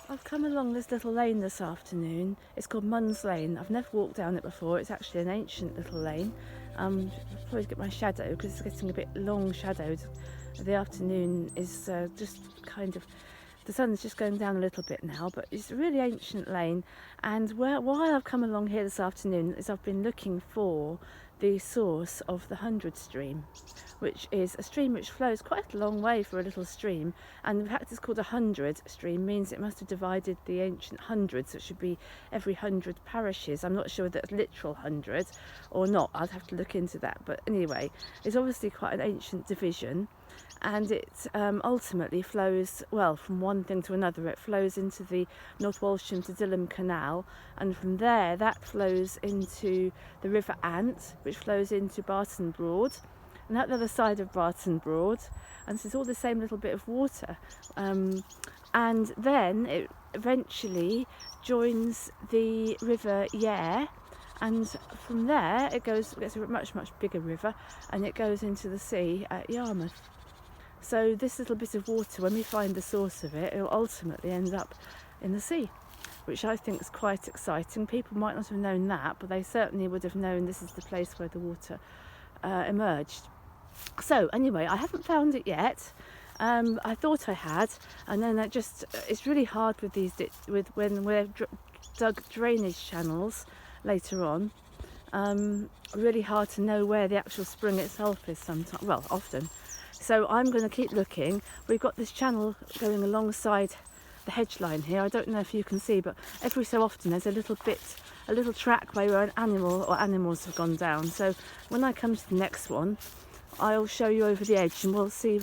I've come along this little lane this afternoon. It's called Mun's Lane. I've never walked down it before. It's actually an ancient little lane. I'll probably get my shadow because it's getting a bit long shadowed. The afternoon is just kind of, the sun's just going down a little bit now, but it's a really ancient lane. And why I've come along here this afternoon is I've been looking for the source of the Hundred Stream, which is a stream which flows quite a long way for a little stream, and the fact it's called a 100 stream means it must have divided the ancient hundreds. It should be every 100 parishes. I'm not sure whether it's literal 100 or not. I'd have to look into that, but anyway, it's obviously quite an ancient division, and it ultimately flows, well, from one thing to another. It flows into the North Walsham to Dilham Canal, and from there that flows into the River Ant, which flows into Barton Broad, and at the other side of Barton Broad, and so it's all the same little bit of water, and then it eventually joins the River Yare, and from there it gets a much bigger river, and it goes into the sea at Yarmouth. So this little bit of water, when we find the source of it, it will ultimately end up in the sea, which I think is quite exciting. People might not have known that, but they certainly would have known this is the place where the water emerged. So anyway, I haven't found it yet. I thought I had, and then it's really hard with these when we're dug drainage channels later on. Really hard to know where the actual spring itself is sometimes, well, often. So I'm going to keep looking. We've got this channel going alongside the hedge line here. I don't know if you can see, but every so often there's a little trackway where an animal or animals have gone down. So when I come to the next one, I'll show you over the edge and we'll see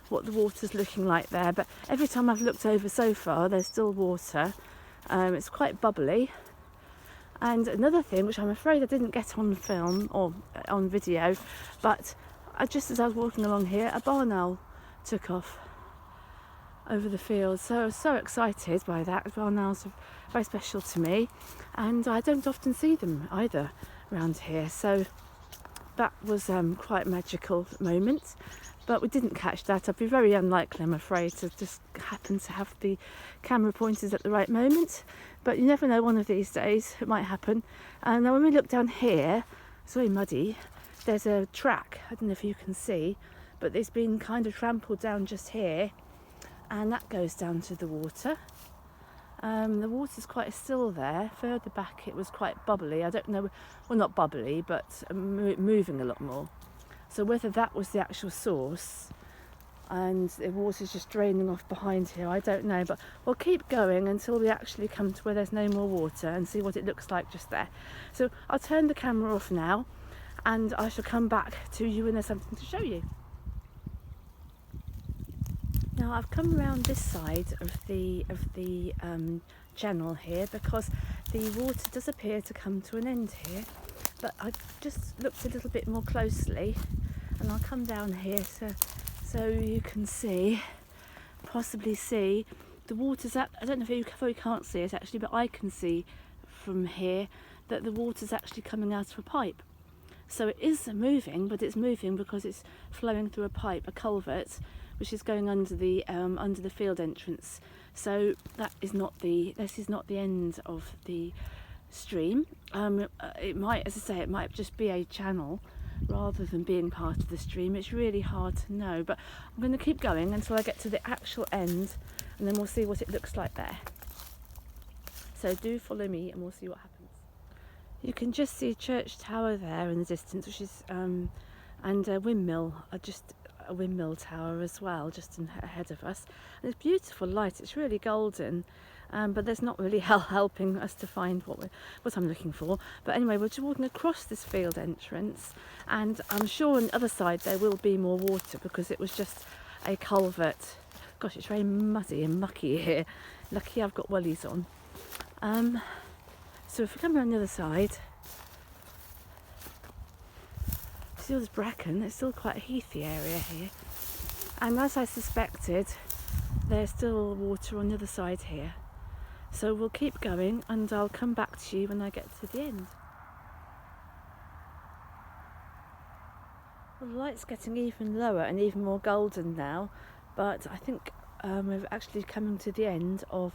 what the water's looking like there. But every time I've looked over so far, there's still water. It's quite bubbly. And another thing, which I'm afraid I didn't get on film or on video, but just as I was walking along here, a barn owl took off over the field. So I was so excited by that. Barn owls are very special to me, and I don't often see them either around here. So that was quite a magical moment, but we didn't catch that. I'd be very unlikely, I'm afraid, to just happen to have the camera pointers at the right moment, but you never know, one of these days it might happen. And now when we look down here, it's very muddy. There's a track, I don't know if you can see, but it's been kind of trampled down just here, and that goes down to the water. The water's quite still there. Further back it was quite bubbly. I don't know, well, not bubbly, but moving a lot more. So whether that was the actual source and the water's just draining off behind here, I don't know, but we'll keep going until we actually come to where there's no more water and see what it looks like just there. So I'll turn the camera off now, and I shall come back to you when there's something to show you. Now I've come around this side of the channel here because the water does appear to come to an end here, but I've just looked a little bit more closely, and I'll come down here so you can possibly see the water's I don't know if you probably can't see it actually, but I can see from here that the water's actually coming out of a pipe. So it is moving, but it's moving because it's flowing through a pipe, a culvert, which is going under the field entrance. So this is not the end of the stream. It might, as I say, it might just be a channel rather than being part of the stream. It's really hard to know, but I'm going to keep going until I get to the actual end, and then we'll see what it looks like there. So do follow me and we'll see what happens. You can just see a church tower there in the distance, which is and a windmill, just a windmill tower as well, just ahead of us. And it's beautiful light. It's really golden, but there's not really helping us to find what I'm looking for. But anyway, we're just walking across this field entrance, and I'm sure on the other side there will be more water because it was just a culvert. Gosh, it's very muddy and mucky here. Lucky I've got wellies on. So if we come around the other side, see all this bracken. It's still quite a heathy area here, and as I suspected, there's still water on the other side here. So we'll keep going, and I'll come back to you when I get to the end. Well, the light's getting even lower and even more golden now, but I think we're actually coming to the end of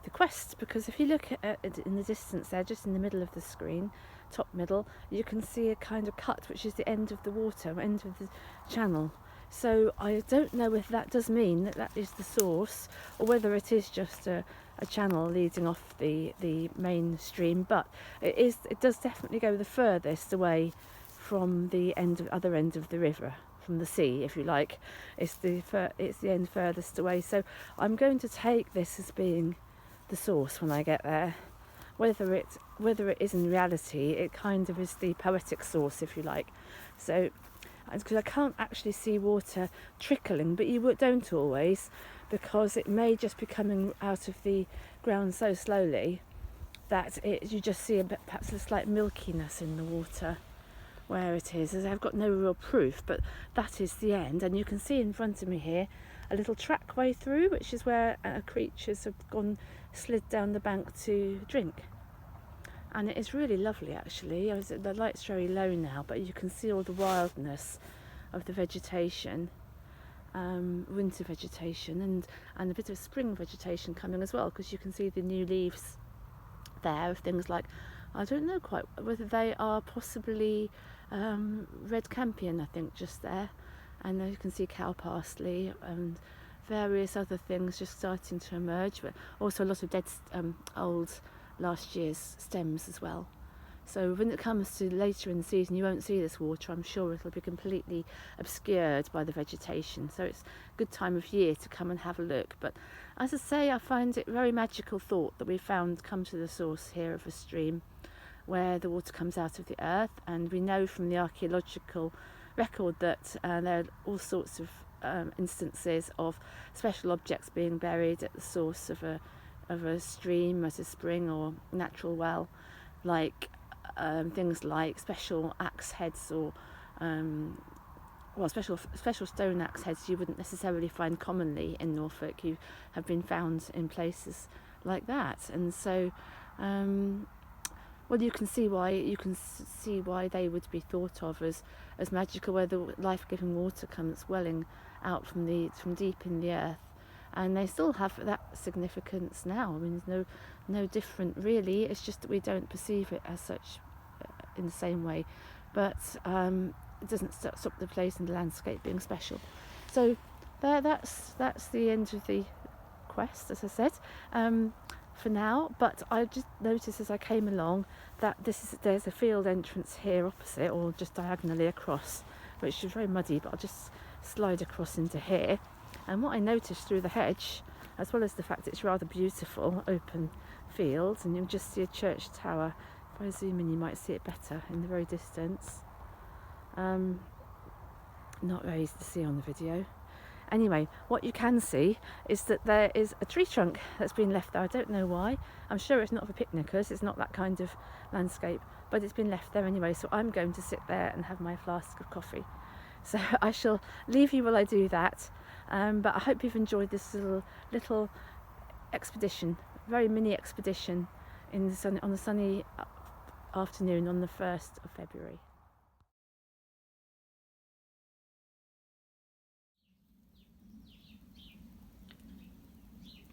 the quest, because if you look at it in the distance there, just in the middle of the screen, top middle, you can see a kind of cut, which is the end of the water, end of the channel. So I don't know if that does mean that that is the source, or whether it is just a channel leading off the main stream, but it does definitely go the furthest away from the other end of the river, from the sea, if you like. It's the end furthest away. So I'm going to take this as being the source when I get there. Whether it is in reality, it kind of is the poetic source, if you like. So, because I can't actually see water trickling, but you don't always, because it may just be coming out of the ground so slowly that you just see perhaps a slight milkiness in the water where it is. As I've got no real proof, but that is the end. And you can see in front of me here a little trackway through, which is where creatures have slid down the bank to drink. And it is really lovely, actually. The light's very low now, but you can see all the wildness of the vegetation, winter vegetation, and a bit of spring vegetation coming as well, because you can see the new leaves there of things like, I don't know quite whether they are possibly red campion, I think, just there. And there you can see cow parsley and various other things just starting to emerge, but also a lot of dead old last year's stems as well. So when it comes to later in the season, you won't see this water. I'm sure it'll be completely obscured by the vegetation. So it's a good time of year to come and have a look. But as I say, I find it a very magical thought that we found come to the source here of a stream where the water comes out of the earth. And we know from the archaeological record that there are all sorts of instances of special objects being buried at the source of a stream, as a spring or natural well, like things like special axe heads or special stone axe heads you wouldn't necessarily find commonly in Norfolk. You have been found in places like that, and so well, you can see why they would be thought of as magical, where the life-giving water comes welling out from deep in the earth. And they still have that significance now. I mean, there's no different really. It's just that we don't perceive it as such in the same way. But it doesn't stop the place and the landscape being special. So that's the end of the quest, as I said, for now. But I just noticed as I came along that there's a field entrance here opposite, or just diagonally across, which is very muddy. But I'll just slide across into here. And what I noticed through the hedge, as well as the fact it's rather beautiful, open fields, and you'll just see a church tower. If I zoom in, you might see it better in the very distance. Not very easy to see on the video. Anyway, what you can see is that there is a tree trunk that's been left there. I don't know why. I'm sure it's not for picnickers. It's not that kind of landscape, but it's been left there anyway. So I'm going to sit there and have my flask of coffee. So I shall leave you while I do that. But I hope you've enjoyed this little expedition, very mini expedition on the sunny afternoon on the 1st of February.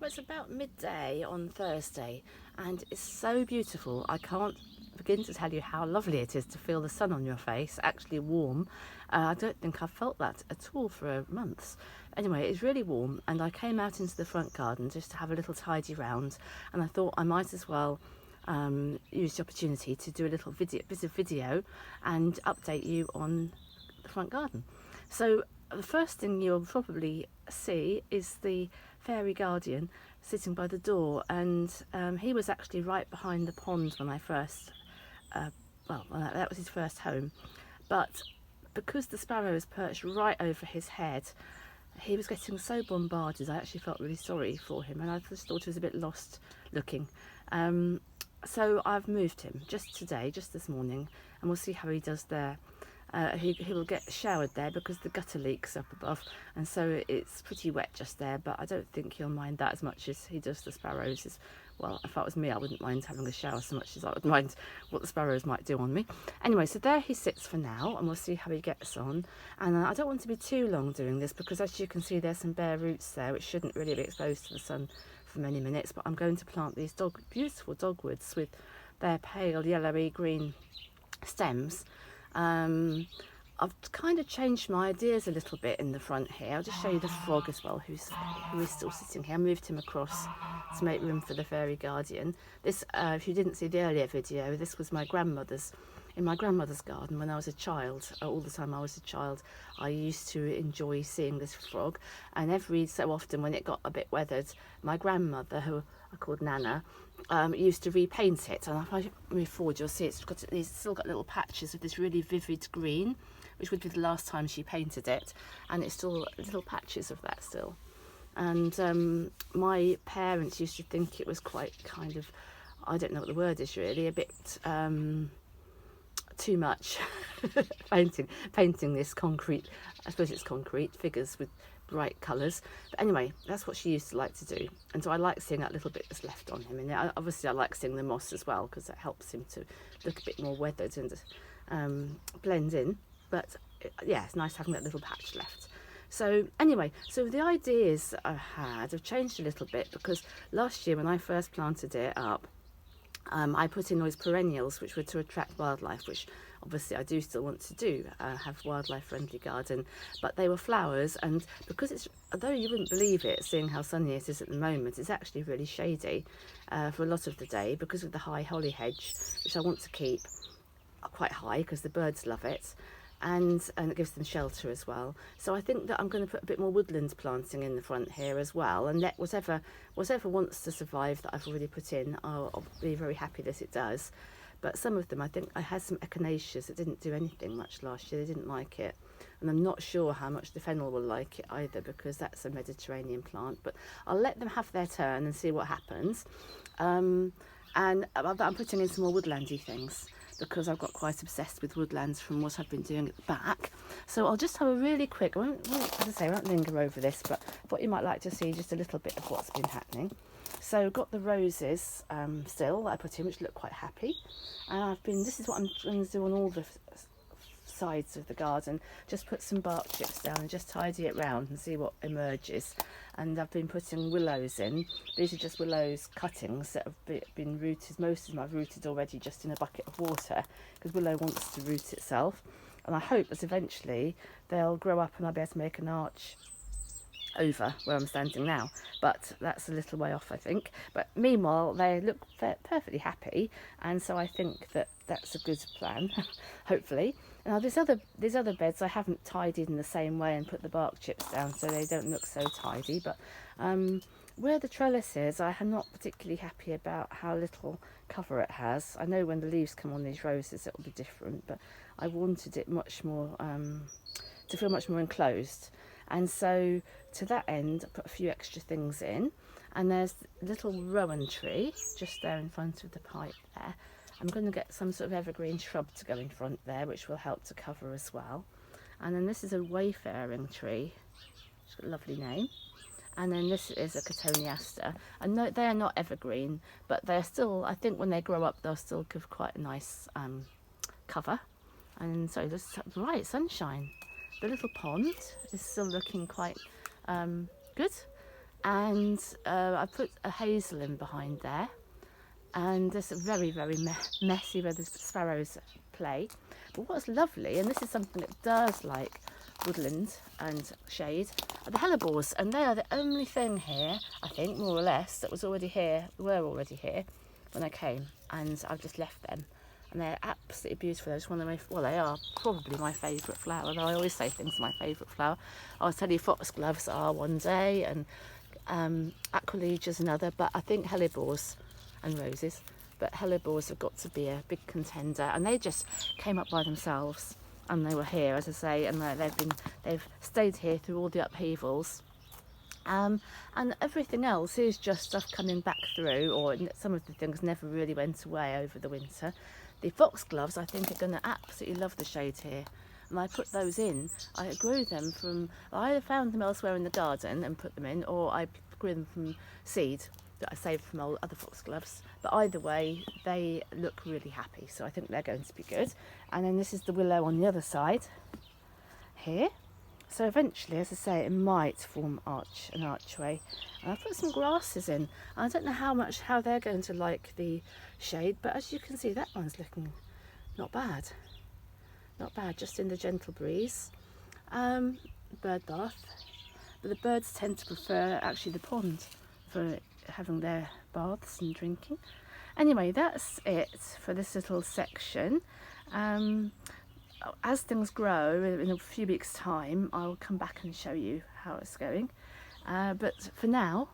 Well, it's about midday on Thursday, and it's so beautiful. I can't begin to tell you how lovely it is to feel the sun on your face, actually warm. I don't think I've felt that at all for months. Anyway, it's really warm, and I came out into the front garden just to have a little tidy round, and I thought I might as well use the opportunity to do a little bit of video and update you on the front garden. So the first thing you'll probably see is the fairy guardian sitting by the door, and he was actually right behind the pond when I first that was his first home. But because the sparrows perched right over his head, he was getting so bombarded. I actually felt really sorry for him, and I just thought he was a bit lost looking. So I've moved him just this morning, and we'll see how he does there. He will get showered there because the gutter leaks up above, and so it's pretty wet just there, but I don't think he'll mind that as much as he does the sparrows. Well, if that was me, I wouldn't mind having a shower so much as I would mind what the sparrows might do on me. Anyway, so there he sits for now, and we'll see how he gets on. And I don't want to be too long doing this because, as you can see, there's some bare roots there which shouldn't really be exposed to the sun for many minutes, but I'm going to plant these beautiful dogwoods with their pale yellowy green stems. I've kind of changed my ideas a little bit in the front here. I'll just show you the frog as well, who is still sitting here. I moved him across to make room for the fairy guardian. This, if you didn't see the earlier video, this was my grandmother's, in my grandmother's garden when I was a child. All the time I was a child, I used to enjoy seeing this frog, and every so often when it got a bit weathered, my grandmother, who I called Nana, used to repaint it. And if I move forward, you'll see it's still got little patches of this really vivid green, which would be the last time she painted it, and it's still little patches of that still. And my parents used to think it was quite kind of, I don't know what the word is really, a bit too much painting this concrete, I suppose it's concrete, figures with bright colours. But anyway, that's what she used to like to do, and so I like seeing that little bit that's left on him. And obviously I like seeing the moss as well, because that helps him to look a bit more weathered and blend in. But yeah, it's nice having that little patch left. So anyway, so the ideas that I had have changed a little bit, because last year when I first planted it up, I put in those perennials which were to attract wildlife, which obviously I do still want to do, have wildlife friendly garden, but they were flowers. And because it's, although you wouldn't believe it, seeing how sunny it is at the moment, it's actually really shady for a lot of the day, because of the high holly hedge, which I want to keep quite high because the birds love it. And it gives them shelter as well. So I think that I'm going to put a bit more woodland planting in the front here as well, and let whatever wants to survive that I've already put in, I'll be very happy that it does. But some of them, I think I had some echinaceas that didn't do anything much last year. They didn't like it, and I'm not sure how much the fennel will like it either, because that's a Mediterranean plant. But I'll let them have their turn and see what happens. And I'm putting in some more woodlandy things, because I've got quite obsessed with woodlands from what I've been doing at the back. So I'll just have a really quick, as I say, I won't linger over this, but I thought you might like to see just a little bit of what's been happening. So got the roses still that I put in, which look quite happy. And this is what I'm going to do on all the sides of the garden, just put some bark chips down and just tidy it round and see what emerges. And I've been putting willows in. These are just willows cuttings that have been rooted. Most of them I've rooted already just in a bucket of water, because willow wants to root itself, and I hope that eventually they'll grow up and I'll be able to make an arch over where I'm standing now, but that's a little way off, I think. But meanwhile, they look perfectly happy, and so I think that that's a good plan, hopefully. Now these other beds I haven't tidied in the same way and put the bark chips down, so they don't look so tidy. But where the trellis is, I am not particularly happy about how little cover it has. I know when the leaves come on these roses it will be different, but I wanted it much more to feel much more enclosed. And so to that end, I put a few extra things in. And there's a little rowan tree just there in front of the pipe there. I'm going to get some sort of evergreen shrub to go in front there, which will help to cover as well. And then this is a wayfaring tree. It's got a lovely name. And then this is a cotoneaster. And no, they are not evergreen, but they're still, I think when they grow up, they'll still give quite a nice cover. And so there's bright sunshine. The little pond is still looking quite good. And I put a hazel in behind there. And it's very, very messy where the sparrows play. But what's lovely, and this is something that does like woodland and shade, are the hellebores. And they are the only thing here, I think, more or less, that were already here when I came. And I've just left them. And they're absolutely beautiful. They're just one of my, well, they are probably my favourite flower. Though I always say things are my favourite flower. I'll tell you foxgloves are one day, and aquiledia's another. But I think hellebores and roses, but hellebores have got to be a big contender. And they just came up by themselves, and they were here, as I say, and they've stayed here through all the upheavals. And everything else is just stuff coming back through, or some of the things never really went away over the winter. The foxgloves, I think, are going to absolutely love the shade here. And I put those in. I grew them from, I either found them elsewhere in the garden and put them in, or I grew them from seed that I saved from other foxgloves. But either way, they look really happy. So I think they're going to be good. And then this is the willow on the other side here. So eventually, as I say, it might form an archway. And I've put some grasses in. I don't know how they're going to like the shade, but as you can see, that one's looking not bad. Not bad, just in the gentle breeze. Bird bath. But the birds tend to prefer actually the pond for having their baths and drinking. Anyway, that's it for this little section. As things grow in a few weeks' time, I'll come back and show you how it's going. But for now,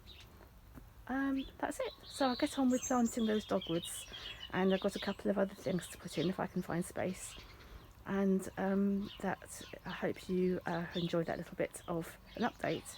that's it. So I'll get on with planting those dogwoods, and I've got a couple of other things to put in if I can find space. And I hope you enjoyed that little bit of an update.